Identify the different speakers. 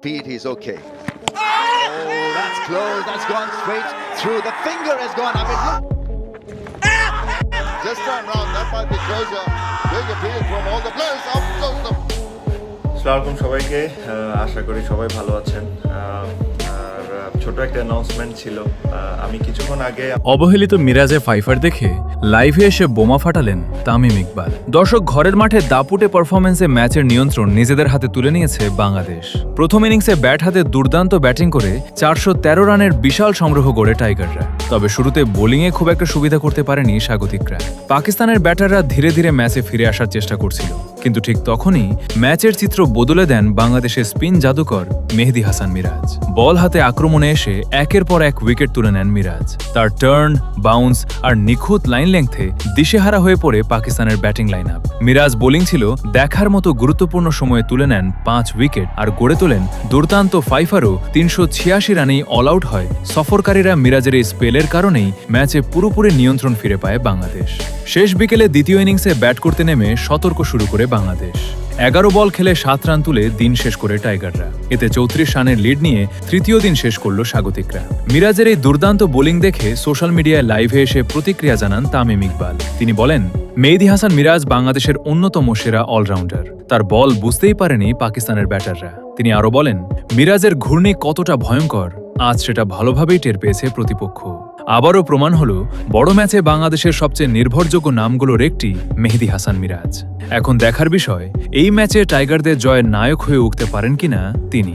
Speaker 1: Feet, he's okay. Oh, that's close. That's gone straight through. The finger has gone up. It
Speaker 2: Just turn round, that might be closure. Big appeal from all the players. Up close them.
Speaker 3: আসসালামু আলাইকুম সবাইকে, আশা করি সবাই ভালো আছেন। আর ছোট একটা announcement ছিল। আমি কিছুক্ষণ আগে
Speaker 4: অবহেলিত মিরাজে ফাইফার দেখে লাইভে এসে বোমা ফাটালেন তামিম ইকবাল। দর্শক, ঘরের মাঠে দাপুটে পারফরমেন্সে ম্যাচের নিয়ন্ত্রণ নিজেদের হাতে তুলে নিয়েছে বাংলাদেশ। প্রথম ইনিংসে ব্যাট হাতে দুর্দান্ত ব্যাটিং করে 413 রানের বিশাল সংগ্রহ গড়ে টাইগাররা। তবে শুরুতে বোলিংয়ে খুব একটা সুবিধা করতে পারেনি স্বাগতিকরা। পাকিস্তানের ব্যাটাররা ধীরে ধীরে ম্যাচে ফিরে আসার চেষ্টা করছিল, কিন্তু ঠিক তখনই ম্যাচের চিত্র বদলে দেন বাংলাদেশের স্পিন জাদুকর মেহেদী হাসান মিরাজ। বল হাতে আক্রমণে এসে একের পর এক উইকেট তুলে নেন মিরাজ। তার টার্ন, বাউন্স আর নিখুঁত লাইন লেংথে দিশেহারা হয়ে পড়ে পাকিস্তানের batting line up. Miraz bowling ছিল দেখার মতো গুরুত্বপূর্ণ সময়ে তুলে নেন 5 উইকেট আর গড়ে তোলেন দুর্দান্ত ফাইফারও 386 রানেই অল আউট হয়। সফরকারীরা মিরাজের এই স্পেলের কারণেই ম্যাচে পুরোপুরি নিয়ন্ত্রণ ফিরে পায় বাংলাদেশ। শেষ বিকেলে দ্বিতীয় ইনিংসে ব্যাট করতে নেমে সতর্ক শুরু করে বাংলাদেশ। 11 বল খেলে 7 রান তুলে দিন শেষ করে টাইগাররা। এতে 34 রানের লিড নিয়ে তৃতীয় দিন শেষ করল স্বাগতিকরা। মিরাজের এই দুর্দান্ত বোলিং দেখে সোশ্যাল মিডিয়ায় লাইভে এসে প্রতিক্রিয়া জানান তামিম ইকবাল। তিনি বলেন, মেহেদী হাসান মিরাজ বাংলাদেশের অন্যতম সেরা অলরাউন্ডার। তার বল বুঝতেই পারেনি পাকিস্তানের ব্যাটাররা। তিনি আরও বলেন, মিরাজের ঘূর্ণি কতটা ভয়ঙ্কর আজ সেটা ভালোভাবেই টের পেয়েছে প্রতিপক্ষ। আবারও প্রমাণ হল বড় ম্যাচে বাংলাদেশের সবচেয়ে নির্ভরযোগ্য নামগুলোর একটি মেহেদী হাসান মিরাজ। এখন দেখার বিষয়, এই ম্যাচে টাইগারদের জয়ের নায়ক হয়ে উঠতে পারেন কিনা তিনি।